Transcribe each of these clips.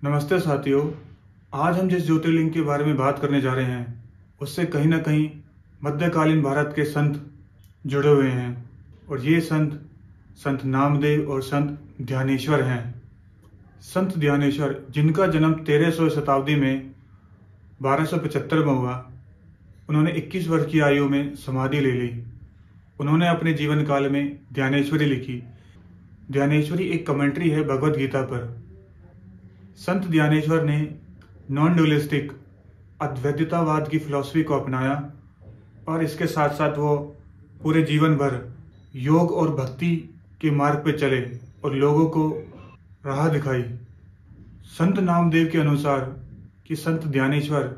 नमस्ते साथियों। आज हम जिस ज्योतिर्लिंग के बारे में बात करने जा रहे हैं उससे कहीं ना कहीं मध्यकालीन भारत के संत जुड़े हुए हैं और ये संत नामदेव और संत ध्यानेश्वर हैं। संत ध्यानेश्वर जिनका जन्म 1300 शताब्दी में 1275 में हुआ, उन्होंने 21 वर्ष की आयु में समाधि ले ली। उन्होंने अपने जीवन काल में ध्यानेश्वरी लिखी। ध्यानेश्वरी एक कमेंट्री है भगवद गीता पर। संत ध्यानेश्वर ने नॉन ड्यूलिस्टिक अद्वैततावाद की फिलॉसफी को अपनाया और इसके साथ साथ वो पूरे जीवन भर योग और भक्ति के मार्ग पे चले और लोगों को राह दिखाई। संत नामदेव के अनुसार कि संत ध्यानेश्वर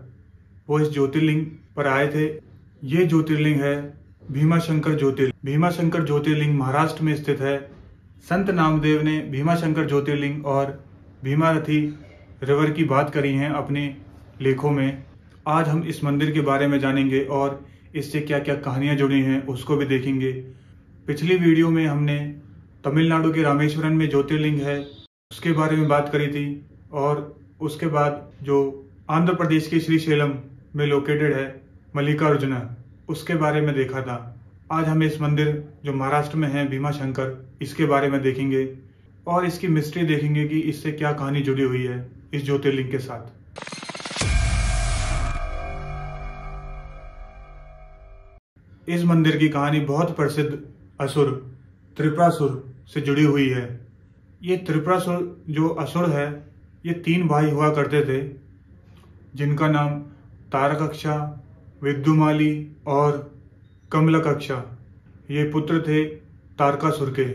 वो इस ज्योतिर्लिंग पर आए थे। ये ज्योतिर्लिंग है भीमाशंकर ज्योतिर्लिंग। भीमाशंकर ज्योतिर्लिंग महाराष्ट्र में स्थित है। संत नामदेव ने भीमाशंकर ज्योतिर्लिंग और भीमारथी रिवर की बात करी है अपने लेखों में। आज हम इस मंदिर के बारे में जानेंगे और इससे क्या क्या कहानियां जुड़ी हैं उसको भी देखेंगे। पिछली वीडियो में हमने तमिलनाडु के रामेश्वरम में ज्योतिर्लिंग है उसके बारे में बात करी थी और उसके बाद जो आंध्र प्रदेश के श्रीशैलम में लोकेटेड है मल्लिकार्जुना, उसके बारे में देखा था। आज हम इस मंदिर जो महाराष्ट्र में है भीमाशंकर, इसके बारे में देखेंगे और इसकी मिस्ट्री देखेंगे कि इससे क्या कहानी जुड़ी हुई है इस ज्योतिर्लिंग के साथ। इस मंदिर की कहानी बहुत प्रसिद्ध असुर त्रिपुरासुर से जुड़ी हुई है। ये त्रिपुरासुर जो असुर है ये 3 भाई हुआ करते थे जिनका नाम तारकक्षा, विद्युमाली और कमलकक्षा। ये पुत्र थे तारकासुर के।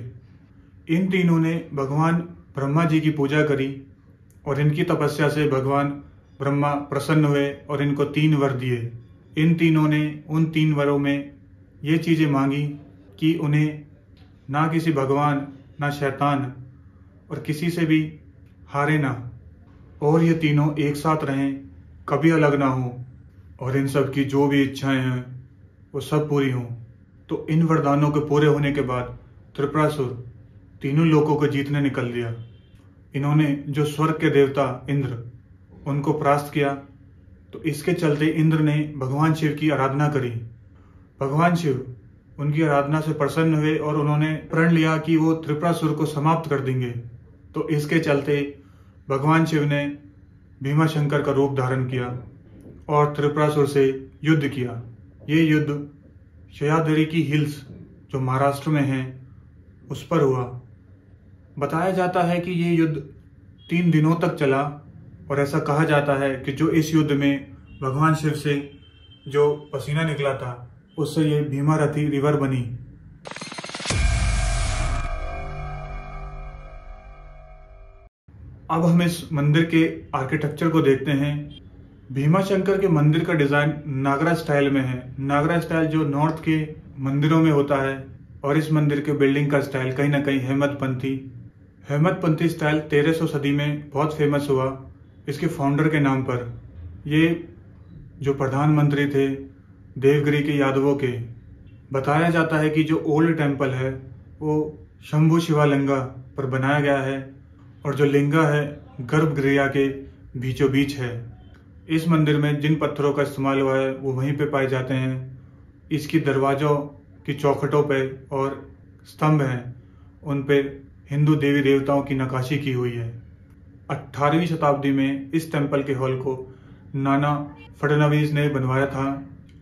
इन तीनों ने भगवान ब्रह्मा जी की पूजा करी और इनकी तपस्या से भगवान ब्रह्मा प्रसन्न हुए और इनको 3 वर दिए। इन तीनों ने उन 3 वरों में ये चीज़ें मांगी कि उन्हें ना किसी भगवान, ना शैतान और किसी से भी हारे ना, और ये तीनों एक साथ रहें, कभी अलग ना हो और इन सब की जो भी इच्छाएं हैं वो सब पूरी हों। तो इन वरदानों के पूरे होने के बाद त्रिपुरासुर तीनों लोगों को जीतने निकल दिया। इन्होंने जो स्वर्ग के देवता इंद्र उनको परास्त किया, तो इसके चलते इंद्र ने भगवान शिव की आराधना करी। भगवान शिव उनकी आराधना से प्रसन्न हुए और उन्होंने प्रण लिया कि वो त्रिपुरासुर को समाप्त कर देंगे। तो इसके चलते भगवान शिव ने भीमाशंकर का रूप धारण किया और त्रिपुरासुर से युद्ध किया। ये युद्ध सह्याद्री की हिल्स जो महाराष्ट्र में है उस पर हुआ। बताया जाता है कि ये युद्ध 3 दिनों तक चला और ऐसा कहा जाता है कि जो इस युद्ध में भगवान शिव से जो पसीना निकला था उससे ये भीमारथी रिवर बनी। अब हम इस मंदिर के आर्किटेक्चर को देखते हैं। भीमाशंकर के मंदिर का डिजाइन नागरा स्टाइल में है। नागरा स्टाइल जो नॉर्थ के मंदिरों में होता है और इस मंदिर के बिल्डिंग का स्टाइल कहीं ना कहीं हेमतपंथी स्टाइल 1300 सदी में बहुत फेमस हुआ इसके फाउंडर के नाम पर। ये जो प्रधानमंत्री थे देवगिरी के यादवों के। बताया जाता है कि जो ओल्ड टेम्पल है वो शंभु शिवालिंगा पर बनाया गया है और जो लिंगा है गर्भगृह के बीचों बीच है। इस मंदिर में जिन पत्थरों का इस्तेमाल हुआ है वो वहीं पे पाए जाते हैं। इसकी दरवाजों की चौखटों पे और स्तंभ हैं उन पे हिंदू देवी देवताओं की नक्काशी की हुई है। 18वीं शताब्दी में इस टेम्पल के हॉल को नाना फडणवीस ने बनवाया था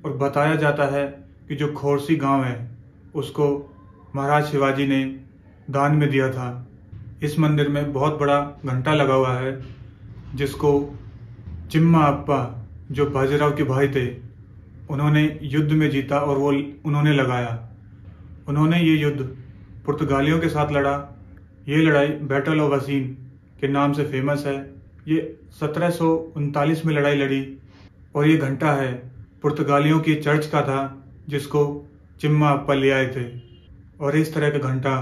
और बताया जाता है कि जो खोरसी गांव है उसको महाराज शिवाजी ने दान में दिया था। इस मंदिर में बहुत बड़ा घंटा लगा हुआ है जिसको चिम्मा अप्पा जो बाजीराव के भाई थे उन्होंने युद्ध में जीता और वो उन्होंने लगाया। उन्होंने ये युद्ध पुर्तगालियों के साथ लड़ा। ये लड़ाई बैटल ऑफ वसीन के नाम से फेमस है। ये 1739 में लड़ाई लड़ी और ये घंटा है पुर्तगालियों की चर्च का था जिसको चिम्मा अप्पा ले आए थे। और इस तरह का घंटा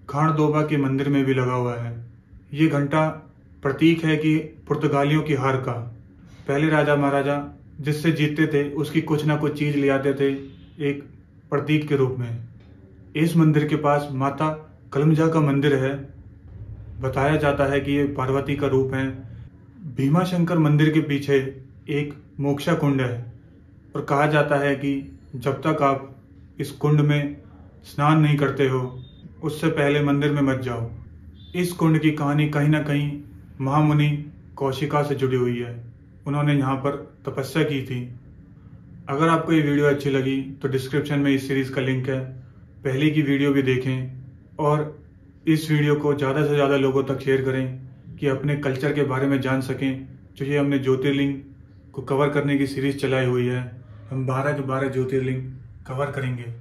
खांडदोबा के मंदिर में भी लगा हुआ है। ये घंटा प्रतीक है कि पुर्तगालियों की हार का। पहले राजा महाराजा जिससे जीतते थे उसकी कुछ ना कुछ चीज ले आते थे एक प्रतीक के रूप में। इस मंदिर के पास माता कलमजा का मंदिर है। बताया जाता है कि ये पार्वती का रूप है। भीमाशंकर मंदिर के पीछे एक मोक्षा कुंड है और कहा जाता है कि जब तक आप इस कुंड में स्नान नहीं करते हो उससे पहले मंदिर में मत जाओ। इस कुंड की कहानी कहीं ना कहीं महामुनि कौशिका से जुड़ी हुई है। उन्होंने यहाँ पर तपस्या की थी। अगर आपको ये वीडियो अच्छी लगी तो डिस्क्रिप्शन में इस सीरीज़ का लिंक है, पहले की वीडियो भी देखें और इस वीडियो को ज़्यादा से ज़्यादा लोगों तक शेयर करें कि अपने कल्चर के बारे में जान सकें। जो ये हमने ज्योतिर्लिंग को कवर करने की सीरीज़ चलाई हुई है, हम 12 के 12 ज्योतिर्लिंग कवर करेंगे।